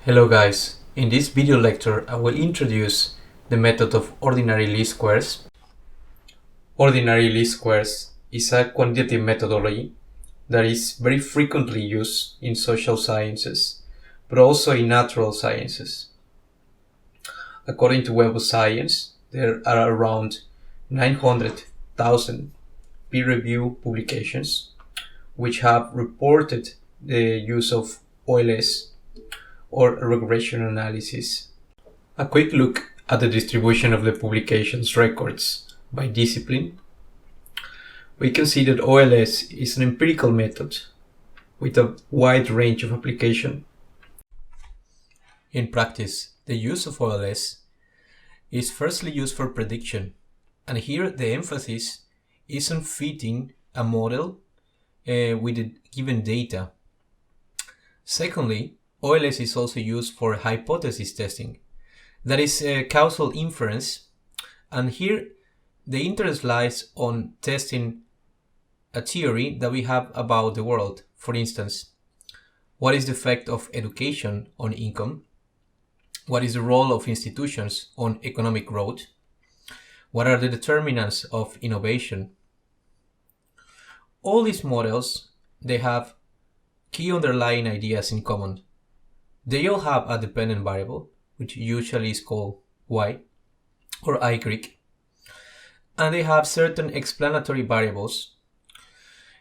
Hello guys, in this video lecture I will introduce the method of ordinary least squares. Ordinary least squares is a quantitative methodology that is very frequently used in social sciences, but also in natural sciences. According to Web of Science, there are around 900,000 peer-reviewed publications which have reported the use of OLS or regression analysis. A quick look at the distribution of the publications records by discipline. We can see that OLS is an empirical method with a wide range of application. In practice, the use of OLS is firstly used for prediction, and here the emphasis is on fitting a model with the given data. Secondly, OLS is also used for hypothesis testing, that is causal inference, and here the interest lies on testing a theory that we have about the world. For instance, what is the effect of education on income? What is the role of institutions on economic growth? What are the determinants of innovation? All these models, they have key underlying ideas in common. They all have a dependent variable, which usually is called y or I Greek, and they have certain explanatory variables.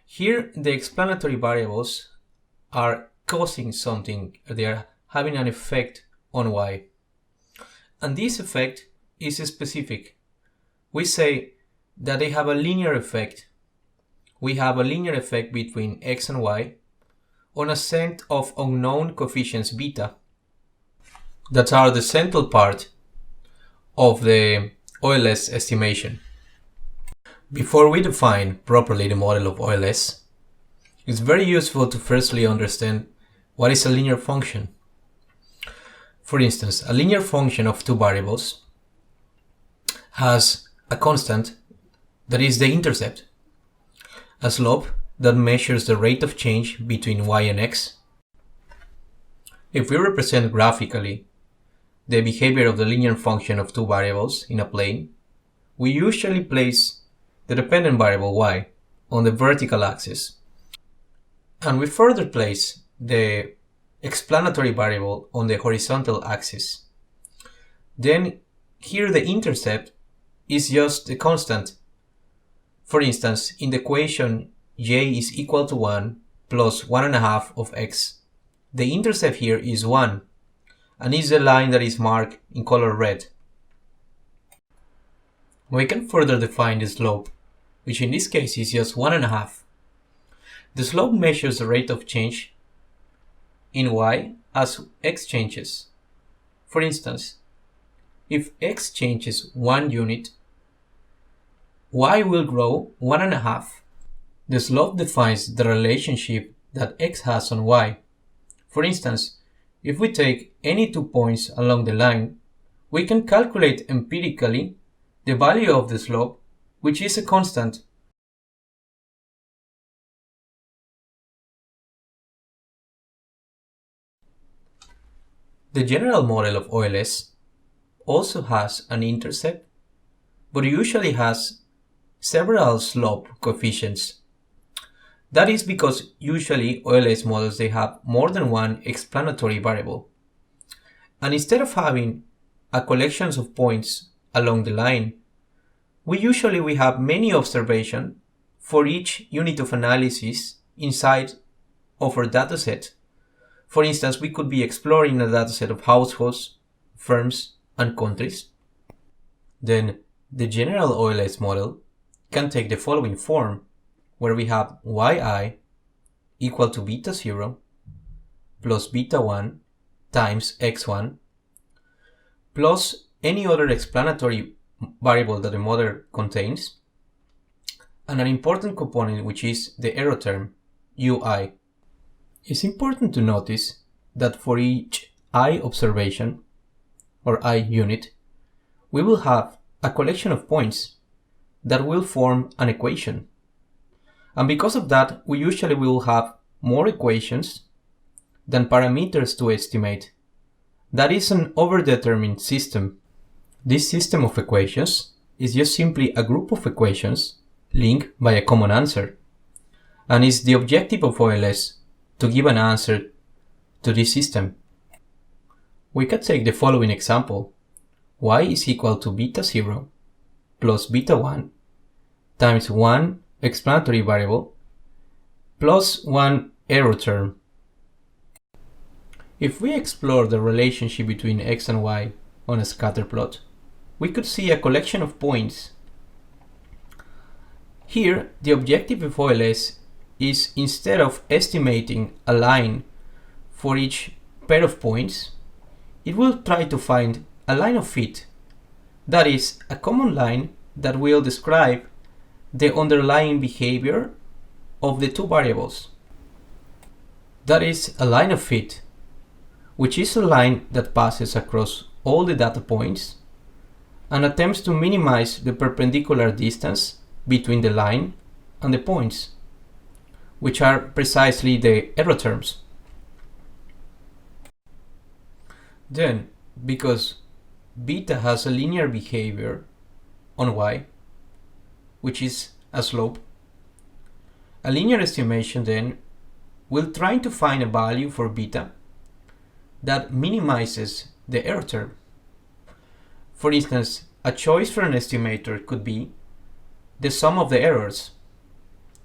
Here, the explanatory variables are causing something, they are having an effect on y, and this effect is specific. We say that they have a linear effect. We have a linear effect between x and y on a set of unknown coefficients beta that are the central part of the OLS estimation. Before we define properly the model of OLS, it's very useful to firstly understand what is a linear function. For instance, a linear function of two variables has a constant that is the intercept, a slope that measures the rate of change between y and x. If we represent graphically the behavior of the linear function of two variables in a plane, we usually place the dependent variable y on the vertical axis, and we further place the explanatory variable on the horizontal axis. Then here the intercept is just the constant. For instance, in the equation y is equal to 1 plus 1.5 of x. The intercept here is 1 and is the line that is marked in color red. We can further define the slope, which in this case is just 1.5. The slope measures the rate of change in y as x changes. For instance, if x changes 1 unit, y will grow 1.5. The slope defines the relationship that x has on y. For instance, if we take any 2 points along the line, we can calculate empirically the value of the slope, which is a constant. The general model of OLS also has an intercept, but usually has several slope coefficients. That is because usually OLS models, they have more than one explanatory variable. And instead of having a collection of points along the line, we have many observations for each unit of analysis inside of our dataset. For instance, we could be exploring a dataset of households, firms, and countries. Then the general OLS model can take the following form, where we have yi equal to beta 0 plus beta 1 times x1 plus any other explanatory variable that the model contains, and an important component, which is the error term, ui. It's important to notice that for each I observation, or I unit, we will have a collection of points that will form an equation. And because of that, we usually will have more equations than parameters to estimate. That is an overdetermined system. This system of equations is just simply a group of equations linked by a common answer, and it's the objective of OLS to give an answer to this system. We could take the following example. Y is equal to beta 0 plus beta 1 times one explanatory variable plus one error term. If we explore the relationship between x and y on a scatter plot, we could see a collection of points. Here, the objective of OLS is, instead of estimating a line for each pair of points, it will try to find a line of fit, that is, a common line that will describe the underlying behavior of the two variables. That is, a line of fit, which is a line that passes across all the data points and attempts to minimize the perpendicular distance between the line and the points, which are precisely the error terms. Then, because beta has a linear behavior on y, which is a slope, a linear estimation then will try to find a value for beta that minimizes the error term. For instance, a choice for an estimator could be the sum of the errors.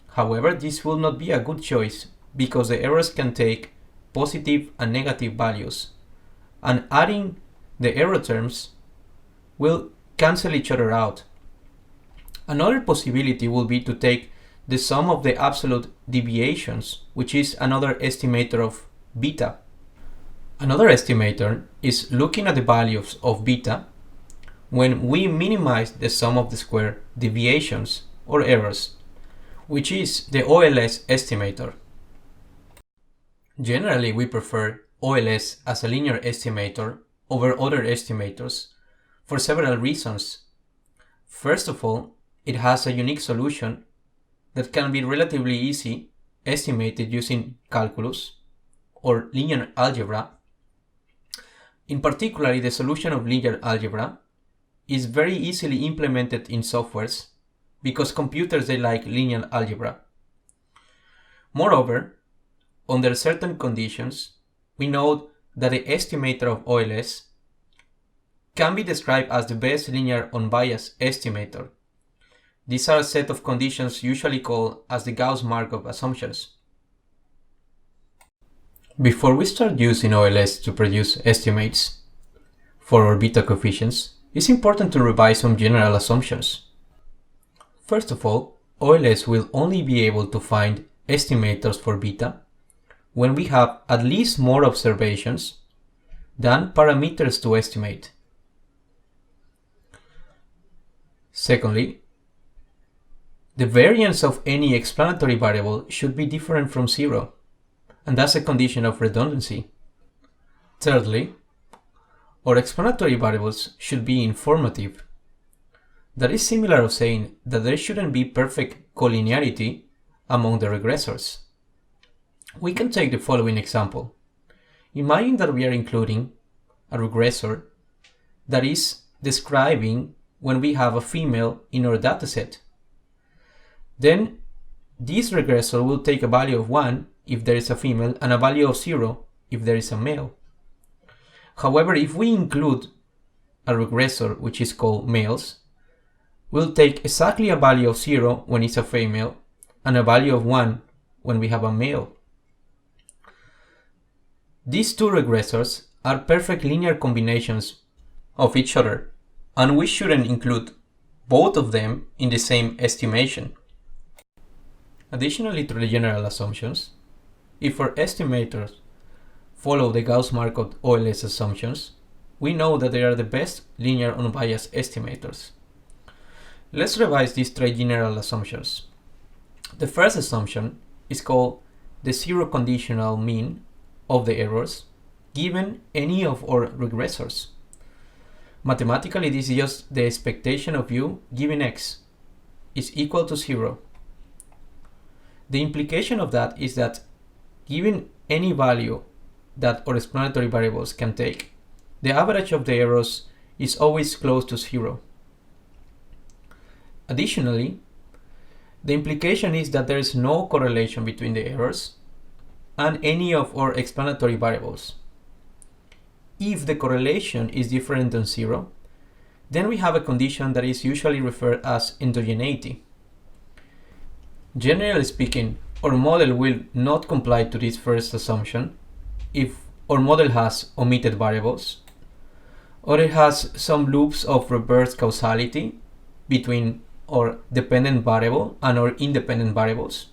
However, this will not be a good choice because the errors can take positive and negative values, and adding the error terms will cancel each other out. Another possibility will be to take the sum of the absolute deviations, which is another estimator of beta. Another estimator is looking at the values of beta when we minimize the sum of the square deviations or errors, which is the OLS estimator. Generally, we prefer OLS as a linear estimator over other estimators for several reasons. First of all, it has a unique solution that can be relatively easy estimated using calculus or linear algebra. In particular, the solution of linear algebra is very easily implemented in softwares because computers, they like linear algebra. Moreover, under certain conditions, we know that the estimator of OLS can be described as the best linear unbiased estimator. These are a set of conditions usually called as the Gauss-Markov assumptions. Before we start using OLS to produce estimates for our beta coefficients, it's important to revise some general assumptions. First of all, OLS will only be able to find estimators for beta when we have at least more observations than parameters to estimate. Secondly, the variance of any explanatory variable should be different from 0, and that's a condition of redundancy. Thirdly, our explanatory variables should be informative. That is similar to saying that there shouldn't be perfect collinearity among the regressors. We can take the following example. Imagine that we are including a regressor that is describing when we have a female in our dataset. Then this regressor will take a value of 1 if there is a female and a value of 0 if there is a male. However, if we include a regressor which is called males, we'll take exactly a value of 0 when it's a female and a value of 1 when we have a male. These two regressors are perfect linear combinations of each other, and we shouldn't include both of them in the same estimation. Additionally to the general assumptions, if our estimators follow the Gauss-Markov OLS assumptions, we know that they are the best linear unbiased estimators. Let's revise these three general assumptions. The first assumption is called the zero conditional mean of the errors given any of our regressors. Mathematically, this is just the expectation of u given x is equal to 0. The implication of that is that given any value that our explanatory variables can take, the average of the errors is always close to zero. Additionally, the implication is that there is no correlation between the errors and any of our explanatory variables. If the correlation is different than zero, then we have a condition that is usually referred as endogeneity. Generally speaking, our model will not comply to this first assumption if our model has omitted variables, or it has some loops of reverse causality between our dependent variable and our independent variables.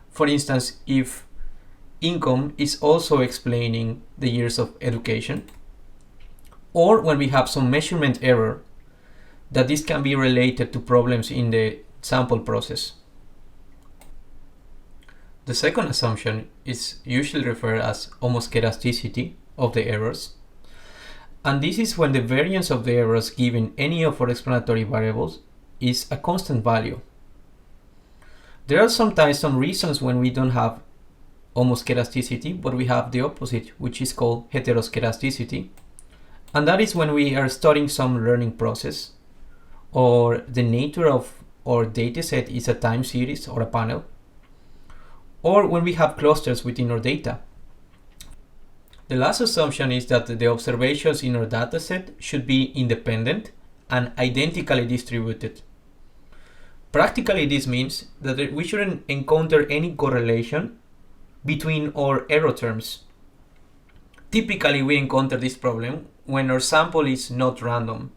For instance, if income is also explaining the years of education, or when we have some measurement error, that this can be related to problems in the sample process. The second assumption is usually referred as homoscedasticity of the errors, and this is when the variance of the errors given any of our explanatory variables is a constant value. There are sometimes some reasons when we don't have homoscedasticity, but we have the opposite, which is called heteroscedasticity. And that is when we are studying some learning process, or the nature of our dataset is a time series or a panel, or when we have clusters within our data. The last assumption is that the observations in our dataset should be independent and identically distributed. Practically, this means that we shouldn't encounter any correlation between our error terms. Typically, we encounter this problem when our sample is not random,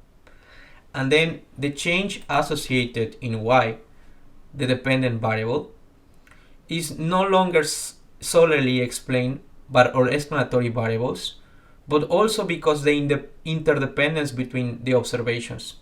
and then the change associated in y, the dependent variable, is no longer solely explained by our explanatory variables, but also because the interdependence between the observations.